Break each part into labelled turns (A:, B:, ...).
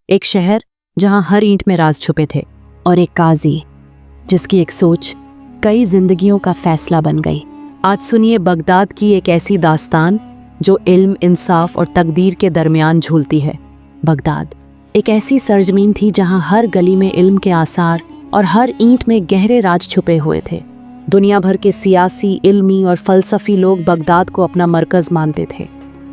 A: एक शहर जहां हर ईंट में राज छुपे थे, और एक काजी जिसकी एक सोच कई जिंदगियों का फैसला बन गई। आज सुनिए बगदाद की एक ऐसी दास्तान जो इल्म, इंसाफ और तकदीर के दरमियान झूलती है। बगदाद एक ऐसी सरजमीन थी जहां हर गली में इल्म के आसार और हर ईंट में गहरे राज छुपे हुए थे। दुनिया भर के सियासी, इल्मी और फलसफी लोग बगदाद को अपना मरकज़ मानते थे।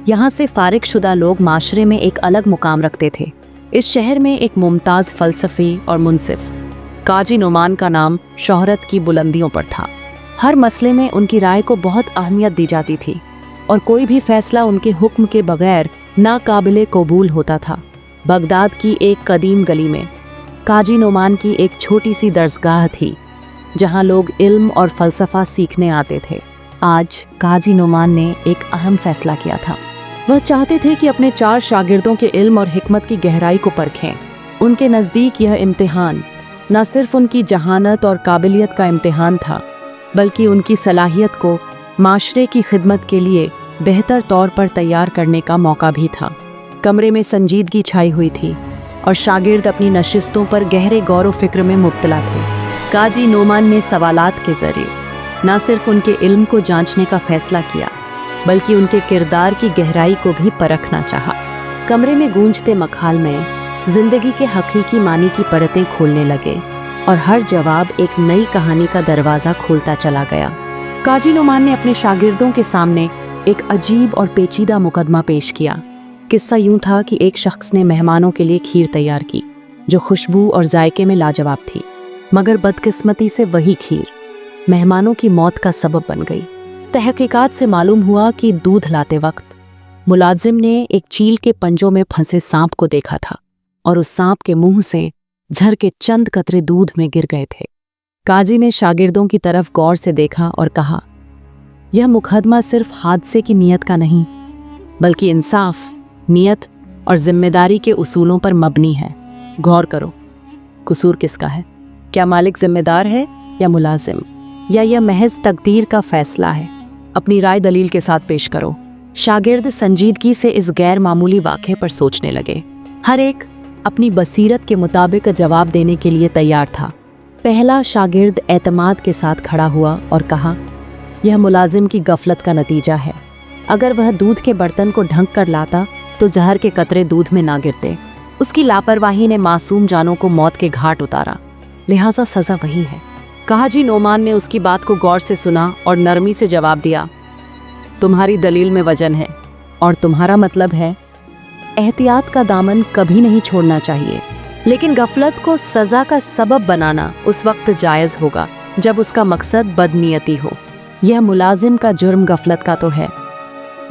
A: यहाँ से फारिग शुदा लोग माशरे में एक अलग मुकाम रखते थे। इस शहर में एक मुमताज़ फ़लसफ़ी और मुनसिफ काजी नुमान का नाम शोहरत की बुलंदियों पर था। हर मसले में उनकी राय को बहुत अहमियत दी जाती थी और कोई भी फैसला उनके हुक्म के बगैर नाकाबिले कबूल होता था। बगदाद की एक कदीम गली में काजी नुमान की एक छोटी सी दरसगाह थी जहां लोग इल्म और फ़लसफ़ा सीखने आते थे। आज काजी नुमान ने एक अहम फैसला किया था। वह चाहते थे कि अपने 4 शागिर्दों के इल्म और हिकमत की गहराई को परखें। उनके नज़दीक यह इम्तिहान न सिर्फ उनकी जहानत और काबिलियत का इम्तिहान था, बल्कि उनकी सलाहियत को माशरे की खिदमत के लिए बेहतर तौर पर तैयार करने का मौका भी था। कमरे में संजीदगी छाई हुई थी और शागिर्द अपनी नशिस्तों पर गहरे गौर व फिक्र में मुब्तला थे। काजी नोमान ने सवालात के ज़रिए न सिर्फ उनके इल्म को जांचने का फ़ैसला किया, बल्कि उनके किरदार की गहराई को भी परखना चाहा। कमरे में गूंजते मखाल में ज़िंदगी के हकीकी मानी की परतें खोलने लगे और हर जवाब एक नई कहानी का दरवाज़ा खोलता चला गया। काजी नोमान ने अपने शागिर्दों के सामने एक अजीब और पेचीदा मुकदमा पेश किया। किस्सा यूं था कि एक शख्स ने मेहमानों के लिए खीर तैयार की जो खुशबू और जायके में लाजवाब थी, मगर बदकिस्मती से वही खीर मेहमानों की मौत का सबब बन गई। तहकीकात से मालूम हुआ कि दूध लाते वक्त मुलाजिम ने एक चील के पंजों में फंसे सांप को देखा था और उस सांप के मुंह से झर के चंद कतरे दूध में गिर गए थे। काजी ने शागिर्दों की तरफ गौर से देखा और कहा, यह मुकदमा सिर्फ हादसे की नीयत का नहीं, बल्कि इंसाफ, नियत और जिम्मेदारी के उसूलों पर मबनी है। गौर करो, कसूर किसका है? क्या मालिक जिम्मेदार है या मुलाजिम, या यह महज तकदीर का फैसला है? अपनी राय दलील के साथ पेश करो। शागिर्द संजीदगी से इस गैर मामूली वाक़े पर सोचने लगे। हर एक अपनी बसीरत के मुताबिक जवाब देने के लिए तैयार था। पहला शागिर्द एतमाद के साथ खड़ा हुआ और कहा, यह मुलाजिम की गफलत का नतीजा है। अगर वह दूध के बर्तन को ढंक कर लाता तो जहर के कतरे दूध में ना गिरते। उसकी लापरवाही ने मासूम जानों को मौत के घाट उतारा, लिहाजा सज़ा वही है। काजी नोमान ने उसकी बात को गौर से सुना और नरमी से जवाब दिया, तुम्हारी दलील में वजन है और तुम्हारा मतलब है एहतियात का दामन कभी नहीं छोड़ना चाहिए, लेकिन गफलत को सज़ा का सबब बनाना उस वक्त जायज़ होगा जब उसका मकसद बदनीयती हो। यह मुलाजिम का जुर्म गफलत का तो है,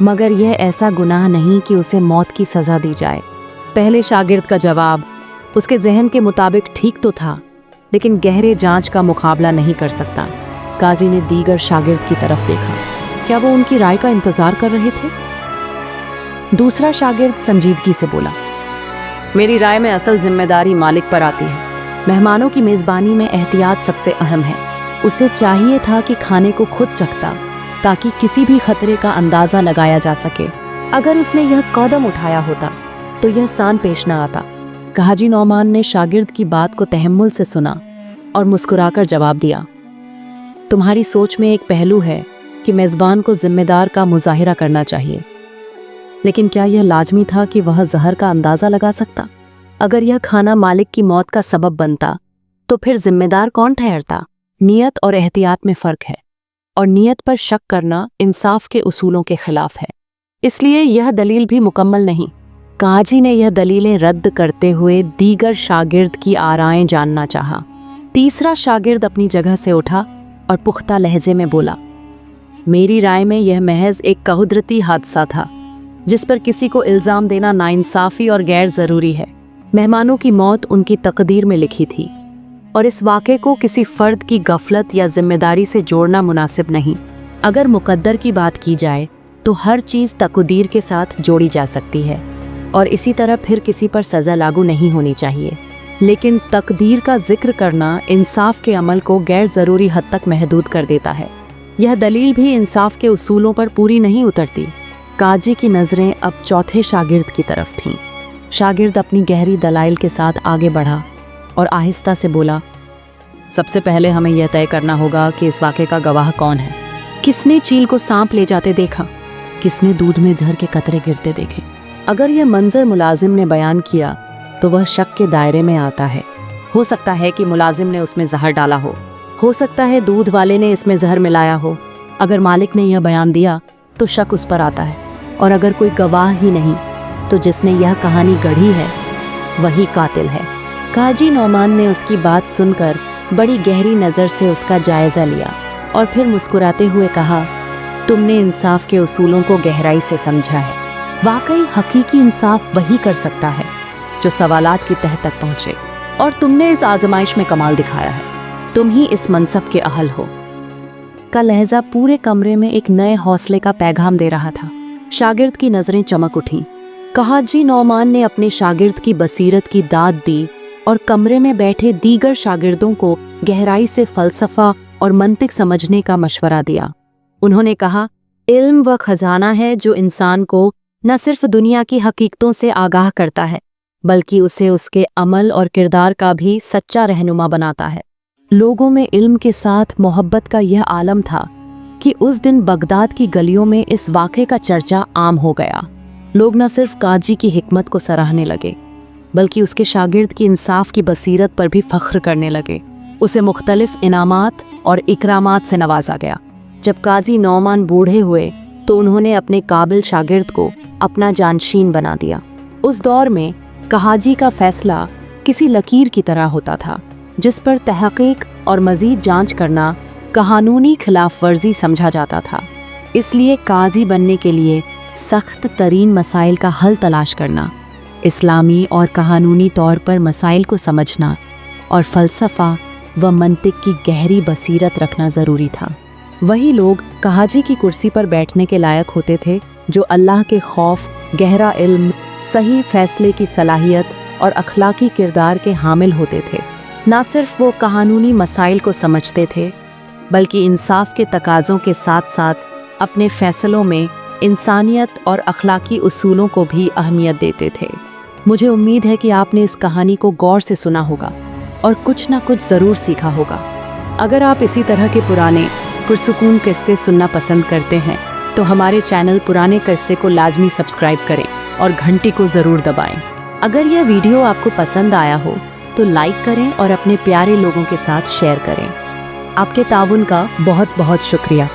A: मगर यह ऐसा गुनाह नहीं कि उसे मौत की सज़ा दी जाए। पहले शागिर्द का जवाब उसके जहन के मुताबिक ठीक तो था, लेकिन गहरे जांच का मुकाबला नहीं कर सकता। काजी ने दीगर शागिर्द की तरफ देखा, क्या वो उनकी राय का इंतज़ार कर रहे थे? दूसरा शागिर्द संजीदगी से बोला, मेरी राय में असल जिम्मेदारी मालिक पर आती है। मेहमानों की मेज़बानी में एहतियात सबसे अहम है। उसे चाहिए था कि खाने को खुद चखता ताकि किसी भी खतरे का अंदाज़ा लगाया जा सके। अगर उसने यह कदम उठाया होता तो यह सान पेश न आता। काजी नौमान ने शागिर्द की बात को तहम्मुल से सुना और मुस्कुराकर जवाब दिया, तुम्हारी सोच में एक पहलू है कि मेज़बान को जिम्मेदार का मुजाहिरा करना चाहिए, लेकिन क्या यह लाजमी था कि वह जहर का अंदाज़ा लगा सकता? अगर यह खाना मालिक की मौत का सबब बनता तो फिर जिम्मेदार कौन ठहरता? नियत और एहतियात में फ़र्क है, और नियत पर शक करना इंसाफ के उसूलों के खिलाफ है। इसलिए यह दलील भी मुकम्मल नहीं। काजी ने यह दलीलें रद्द करते हुए दीगर शागिर्द की आराएं जानना चाहा। तीसरा शागिर्द अपनी जगह से उठा और पुख्ता लहजे में बोला, मेरी राय में यह महज एक कुदरती हादसा था जिस पर किसी को इल्ज़ाम देना नाइंसाफ़ी और गैर ज़रूरी है। मेहमानों की मौत उनकी तकदीर में लिखी थी और इस वाक़े को किसी फ़र्द की गफलत या जिम्मेदारी से जोड़ना मुनासिब नहीं। अगर मुक़द्दर की बात की जाए तो हर चीज़ तकदीर के साथ जोड़ी जा सकती है और इसी तरह फिर किसी पर सज़ा लागू नहीं होनी चाहिए, लेकिन तकदीर का जिक्र करना इंसाफ के अमल को गैर ज़रूरी हद तक महदूद कर देता है। यह दलील भी इंसाफ के उसूलों पर पूरी नहीं उतरती। काजी की नज़रें अब चौथे शागिर्द की तरफ थीं। शागिर्द अपनी गहरी दलाइल के साथ आगे बढ़ा और आहिस्ता से बोला, सबसे पहले हमें यह तय करना होगा कि इस वाक़े का गवाह कौन है। किसने चील को सांप ले जाते देखा? किसने दूध में जहर के कतरे गिरते देखे? अगर यह मंजर मुलाजिम ने बयान किया तो वह शक के दायरे में आता है। हो सकता है कि मुलाजिम ने उसमें जहर डाला हो सकता है दूध वाले ने इसमें जहर मिलाया हो। अगर मालिक ने यह बयान दिया तो शक उस पर आता है, और अगर कोई गवाह ही नहीं तो जिसने यह कहानी गढ़ी है वही कातिल है। काजी नौमान ने उसकी बात सुनकर बड़ी गहरी नज़र से उसका जायज़ा लिया और फिर मुस्कुराते हुए कहा, तुमने इंसाफ के उसूलों को गहराई से समझा है। वाकई हकीकी इंसाफ वही कर सकता है जो सवालात की तह तक पहुँचे, और तुमने इस आजमाइश में कमाल दिखाया है। तुम ही इस मनसब के अहल हो। का लहजा पूरे कमरे में एक नए हौसले का पैगाम दे रहा था। शागिर्द की नज़रें चमक उठीं। काजी नौमान ने अपने शागिर्द की बसीरत की दाद दी और कमरे में बैठे दीगर शागिर्दों को गहराई से फ़लसफ़ा और मंतिक समझने का मशवरा दिया। उन्होंने कहा, इल्म वह खजाना है जो इंसान को न सिर्फ दुनिया की हकीकतों से आगाह करता है बल्कि उसे उसके अमल और किरदार का भी सच्चा रहनुमा बनाता है। लोगों में इल्म के साथ मोहब्बत का यह आलम था कि उस दिन बगदाद की गलियों में इस वाक़े का चर्चा आम हो गया। लोग न सिर्फ काजी की हिकमत को सराहने लगे बल्कि उसके शागिर्द की इंसाफ की बसीरत पर भी फ़ख्र करने लगे। उसे मुख्तलिफ इनामात और इकरामात से नवाजा गया। जब काजी नौमान बूढ़े हुए तो उन्होंने अपने काबिल शागिर्द को अपना जानशीन बना दिया। उस दौर में कहाजी का फैसला किसी लकीर की तरह होता था जिस पर तहक़ीक़ और मज़ीद जांच करना कानूनी खिलाफ वर्जी समझा जाता था। इसलिए काजी बनने के लिए सख्त तरीन मसाइल का हल तलाश करना, इस्लामी और कानूनी तौर पर मसाइल को समझना और फ़लसफ़ा व मंतिक की गहरी बसीरत रखना ज़रूरी था। वही लोग काजी की कुर्सी पर बैठने के लायक होते थे जो अल्लाह के खौफ, गहरा इल्म, सही फ़ैसले की सलाहियत और अखलाकी किरदार के हामिल होते थे। ना सिर्फ वो कानूनी मसाइल को समझते थे बल्कि इंसाफ के तकाज़ों के साथ साथ अपने फ़ैसलों में इंसानियत और अखलाकी उसूलों को भी अहमियत देते थे। मुझे उम्मीद है कि आपने इस कहानी को गौर से सुना होगा और कुछ ना कुछ ज़रूर सीखा होगा। अगर आप इसी तरह के पुराने पुरसुकून किस्से सुनना पसंद करते हैं तो हमारे चैनल पुराने किस्से को लाजमी सब्सक्राइब करें और घंटी को ज़रूर दबाएं। अगर यह वीडियो आपको पसंद आया हो तो लाइक करें और अपने प्यारे लोगों के साथ शेयर करें। आपके ताउन का बहुत बहुत शुक्रिया।